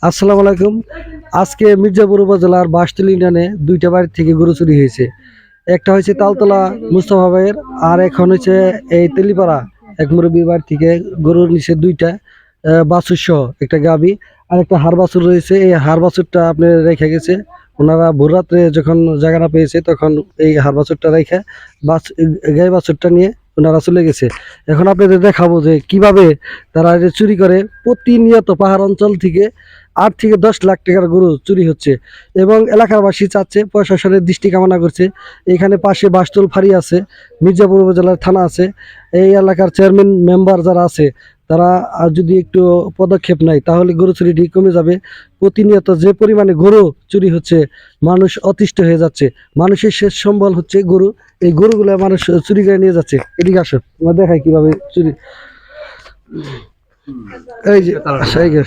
আসসালামু আলাইকুম। আজকে মির্জাপুর উপজেলার বাঁশতলী ইউনিয়নে দুইটা বাড়ি থেকে গরু চুরি হয়েছে। একটা হয়েছে তালতলা মুস্তফা ভাইয়ের, আর এখন হচ্ছে এই তেলিপাড়া এক মুরব্বীর বাড়ি থেকে গরুর নিচে দুইটা বাছুর সহ একটা গাবি আর একটা হাড় বাছুর রয়েছে। এই হাড় বাছুরটা আপনি রেখে গেছে ওনারা ভোর রাত্রে যখন জায়গাটা পেয়েছে তখন এই হাড় বাছুরটা রেখে গাই বাছুরটা নিয়ে ওনারা চলে গেছে। এখন আপনাদের দেখাবো যে কিভাবে তারা এটা চুরি করে। প্রতিনিয়ত পাহাড় অঞ্চল থেকে 8 থেকে 10 লাখ টাকার গরু চুরি হচ্ছে এবং এলাকাবাসী চাচ্ছে, প্রশাসনের দৃষ্টি কামনা করছে। এখানে পাশে বাসতল ফাঁড়ি আছে, মির্জাপুর উপজেলার থানা আছে। এই এলাকার চেয়ারম্যান মেম্বার যারা আছে তারা যদি একটু পদক্ষেপ নেয় তাহলে গরু চুরিটি কমে যাবে। প্রতিনিয়ত যে পরিমাণে গরু চুরি হচ্ছে, মানুষ অতিষ্ঠ হয়ে যাচ্ছে। মানুষের শেষ সম্বল হচ্ছে গরু। এই গরুগুলো মানুষ চুরি করে নিয়ে যাচ্ছে। এদিকে আসো, আমরা দেখাই কিভাবে চুরি। এই যে এই যে,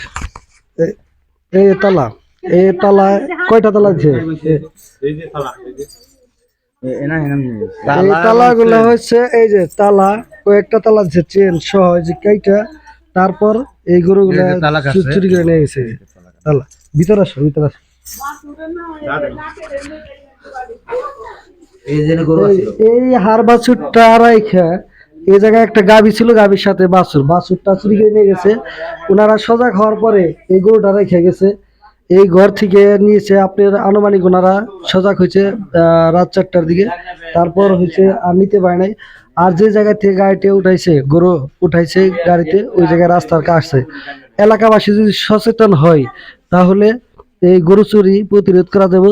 এই তালা, এই তালা কয়টা তালা আছে? এই তালা গুলো হচ্ছে, এই যে তালা কয়েকটা তালা আছে চেন সহ, যে কাইটা তারপর এই গরুগুলা চুরি করে নিয়ে গেছে। তালা ভিতরে আসো, ভিতরে আসো। এই হার বাছুরটা রাইখা এই জায়গায় একটা গাভী ছিল, গাভীর সাথে বাছুরটা চুরি করে নিয়ে গেছে। ওনারা সজাগ হওয়ার পরে এই গরুটা রেখে গেছে। এই ঘর থেকে নিয়েছে আপনার আনুমানিক, ওনারা সজাগ হয়েছে রাত 4টার দিকে। তারপর হয়েছে আর নিতে পারে নাই। আর যে জায়গা থেকে গাড়িতে উঠাইছে, গরু উঠাইছে গাড়িতে, ওই জায়গায় রাস্তার কাছে। এলাকাবাসী যদি সচেতন হয় তাহলে এই গরু চুরি প্রতিরোধ করা যাবে।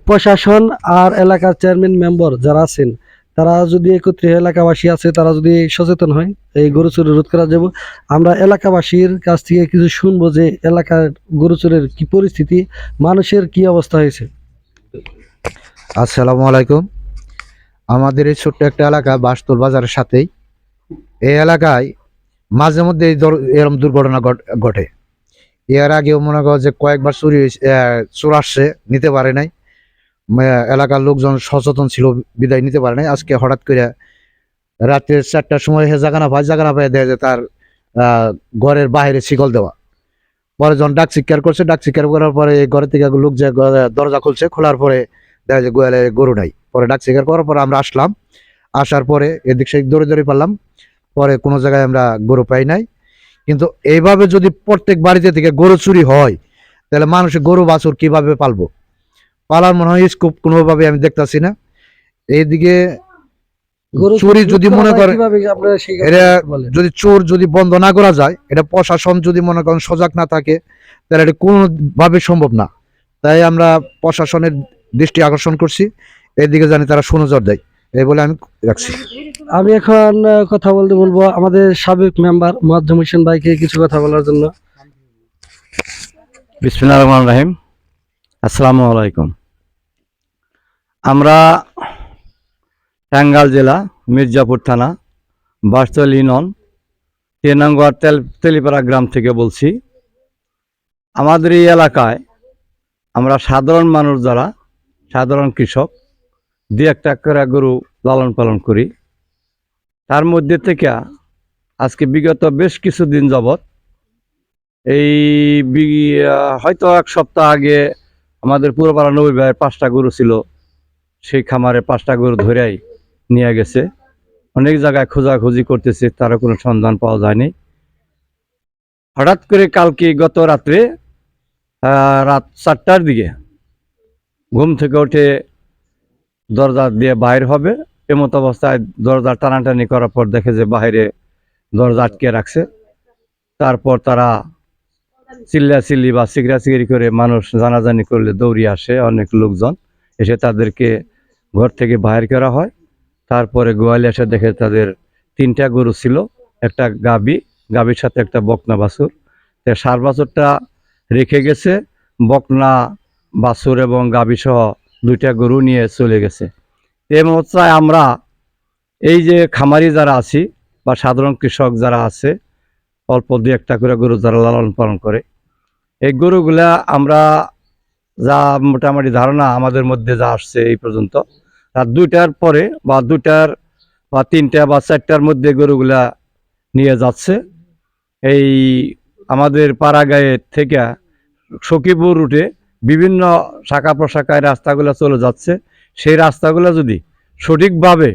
প্রশাসন আর এলাকার চেয়ারম্যান মেম্বার যারা আছেন তারা যদি একত্রে, এলাকাবাসী আছে তারা যদি সচেতন হয়, এই গরু চুরি রোধ করা যাবে। আমরা এলাকাবাসীর কাছ থেকে কিছু শুনবো যে এলাকার গরু চুরির কি পরিস্থিতি, মানুষের কি অবস্থা হয়েছে। আসসালামু আলাইকুম। আমাদের এই ছোট্ট একটা এলাকা বাসতল বাজারের সাথেই। এই এলাকায় মাঝে মধ্যে এরকম দুর্ঘটনা ঘটে। এর আগেও মনে করো যে কয়েকবার চোর আসছে, নিতে পারে নাই। এলাকার লোকজন সচেতন ছিল বিদায় নিতে পারে নাই। আজকে হঠাৎ করে রাত্রে 4টার সময় জাগানা পায় দেয় যে তার ঘরের বাইরে শিকল দেওয়া। পরে যখন ডাক শিকার করার পরে এই ঘরের থেকে লোক যে দরজা খুলছে, খোলার পরে দেখা যায় গোয়ালে গরু নাই। পরে ডাক শিকার করার পরে আমরা আসলাম। আসার পরে এদিক সেদিক দৌড়ে পারলাম, পরে কোনো জায়গায় আমরা গরু পাই নাই। কিন্তু এইভাবে যদি প্রত্যেক বাড়িতে থেকে গরু চুরি হয় তাহলে মানুষের গরু বাছুর কিভাবে পালবো? পালার মনে হয় স্কোপ কোনোভাবে আমি দেখতেছি না। এইদিকে চুরি যদি মনে করে, এটা যদি চোর যদি বন্ধ না করা যায়, এটা প্রশাসন যদি মনে করেন সজাগ না থাকে তাহলে এটা কোনোভাবে সম্ভব না। তাই আমরা প্রশাসনের দৃষ্টি আকর্ষণ করছি, এদিকে জানি তারা সুনজর দেয়, এই বলে আমি রাখছি। আমি এখন কথা বলবো আমাদের সাবেক মেম্বার মুয়াজ্জম হোসেন ভাইকে কিছু কথা বলার জন্য। বিসমিল্লাহির রহমানির রহিম। আসসালামু আলাইকুম। আমরা টাঙ্গাইল জেলা মির্জাপুর থানা বাসতলী ইউনিয়ন 3 নং ওয়ার্ড তেলিপাড়া গ্রাম থেকে বলছি। আমাদের এই এলাকায় আমরা সাধারণ মানুষ, যারা সাধারণ কৃষক, 2-1টা করে গরু লালন পালন করি। তার মধ্যে থেকে আজকে বিগত বেশ কিছুদিন যাবৎ, এই হয়তো 1 সপ্তাহ আগে আমাদের পুরোপাড়া নবী ভাইয়ের 5টা গরু ছিল, সেই খামারে 5টা গরু ধরেই নিয়ে গেছে। অনেক জায়গায় খোঁজাখুঁজি করতেছে, তারা কোনো সন্ধান পাওয়া যায়নি। হঠাৎ করে কালকে গত রাত্রে রাত 4টার দিকে ঘুম থেকে উঠে দরজা দিয়ে বাইর হবে, এমত অবস্থায় দরজা টানাটানি করার পর দেখে যে বাইরে দরজা আটকে রাখছে। তারপর তারা চিল্লাচিল্লি বা চিগড়াচিগড়ি করে মানুষ জানাজানি করলে দৌড়িয়ে আসে অনেক লোকজন, এসে তাদেরকে ঘর থেকে বাইর করা হয়। তারপরে গোয়ালে এসে দেখে তাদের 3টা গরু ছিল, একটা গাভীর সাথে একটা বকনা বাছুর। তো ষাঁড় বাছুরটা রেখে গেছে, বকনা বাছুর এবং গাভী সহ 2টা গরু নিয়ে চলে গেছে। এই অবস্থায় আমরা এই যে খামারি যারা আছি বা সাধারণ কৃষক যারা আছে, অল্প 2-1টা করে গরু যারা লালন পালন করে, এই গরুগুলা আমরা যা মোটামুটি ধারণা আমাদের মধ্যে যা আসছে এই পর্যন্ত, রাত 2টার পরে বা 2টার বা 3টা বা 4টার মধ্যে গরুগুলা নিয়ে যাচ্ছে। এই আমাদের পাড়া গায়ে থেকে সখীপুর রুটে বিভিন্ন শাখা প্রশাখায় রাস্তাগুলো চলে যাচ্ছে, সেই রাস্তাগুলো যদি সঠিকভাবে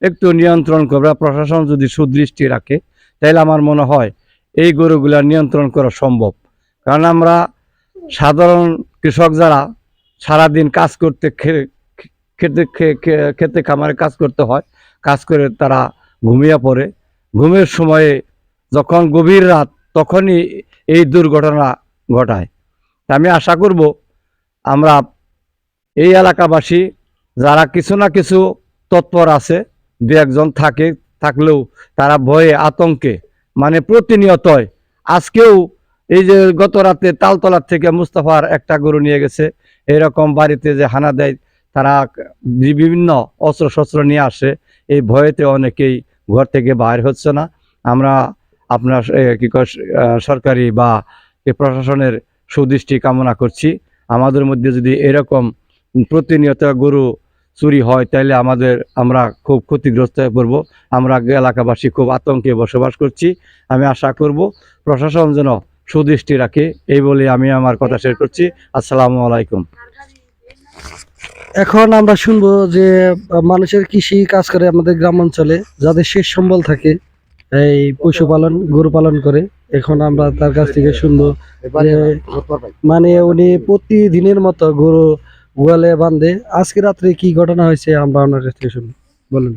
একটু নিয়ন্ত্রণ করে বা প্রশাসন যদি সুদৃষ্টি রাখে, তাহলে আমার মনে হয় এই গরুগুলা নিয়ন্ত্রণ করা সম্ভব। কারণ আমরা সাধারণ কৃষক যারা সারাদিন কাজ করতে খেতে খামারে কাজ করতে হয়, কাজ করে তারা ঘুমিয়ে পড়ে, ঘুমের সময়ে যখন গভীর রাত তখনই এই দুর্ঘটনা ঘটায়। তা আমি আশা করব আমরা এই এলাকাবাসী যারা কিছু না কিছু তৎপর আছে, দু একজন থাকলেও তারা ভয়ে আতঙ্কে মানে প্রতিনিয়তই, আজকেও এই যে গত রাতে তালতলার থেকে মুস্তাফার একটা গরু নিয়ে গেছে, এরকম বাড়িতে যে হানা দেয়, তারা বিভিন্ন অস্ত্র শস্ত্র নিয়ে আসে, এই ভয়েতে অনেকেই ঘর থেকে বাইর হচ্ছে না। আমরা আপনার সরকারি বা প্রশাসনের সুদৃষ্টি কামনা করছি। আমাদের মধ্যে যদি এরকম প্রতিনিয়ত গরু চুরি হয় তাহলে আমরা খুব ক্ষতিগ্রস্ত হয়ে পড়ব। আমরা এলাকাবাসী খুব আতঙ্কে বসবাস করছি। আমি আশা করব প্রশাসন যেন সুদৃষ্টি রাখে, এই বলে আমি আমার কথা শেষ করছি। আসসালামু আলাইকুম। এখন আমরা শুনবো যে মানুষের কৃষি কাজ করে আমাদের গ্রাম অঞ্চলে, যাদের শেষ সম্বল থাকে এই পশুপালন গরু পালন করে। এখন আমরা তার কাছ থেকে শুনবো যে মানে উনি প্রতিদিনের মতো গরু গোয়ালে বাঁধে। আজকে রাত্রে কি ঘটনা হয়েছে আমরা ওনার কাছ থেকে শুনবো, বলুন।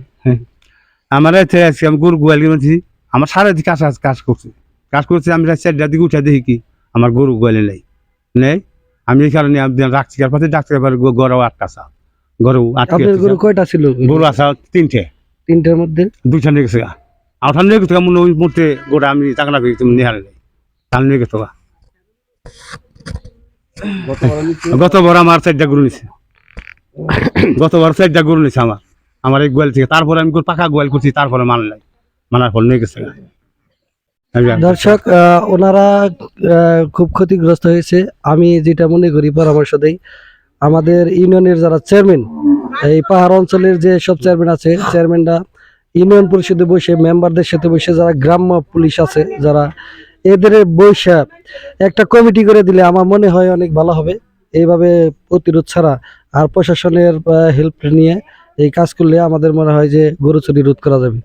আমার আজকে আমি গরু গোয়াল কিনেছি, আমার সারাদিন কাজ করছি আমি রাত 4টার দিকে উঠে দেখি কি আমার গরু গোয়ালে নেই। আমি এই কারণে রাখছি, ডাক্তার গরু আটকাছা, গরু আপনার গরু কয়টা ছিল? গরু আসা 3টে, 3টের মধ্যে 2টা নিয়ে গেছে, 8টা নিয়ে গেছে। ওই মুহূর্তে গোটা আমি টাকা পেয়েছি, তুমি নেহারে নেই, তাহলে নিয়ে গেছো। গতবার আমার 4টা গরু নিছে, আমার এই গোয়াল থেকে। তারপরে আমি পাকা গোয়াল করছি, তারপরে মানার ফল নিয়ে গেছে। দর্শক, ওনারা খুব ক্ষতিগ্রস্ত হয়েছে। আমি যেটা মনে করি পরামর্শ দেই, আমাদের ইউনিয়নের যারা চেয়ারম্যান, এই পাহাড় অঞ্চলের যে সব চেয়ারম্যান আছে, চেয়ারম্যানরা ইউনিয়ন পরিষদে বসে মেম্বারদের সাথে বসে, যারা গ্রাম্য পুলিশ আছে যারা, এদের বসে একটা কমিটি করে দিলে আমার মনে হয় অনেক ভালো হবে। এইভাবে প্রতিরোধ ছাড়া আর প্রশাসনের হেল্প নিয়ে এই কাজ করলে আমাদের মনে হয় যে গরু চুরি রোধ করা যাবে।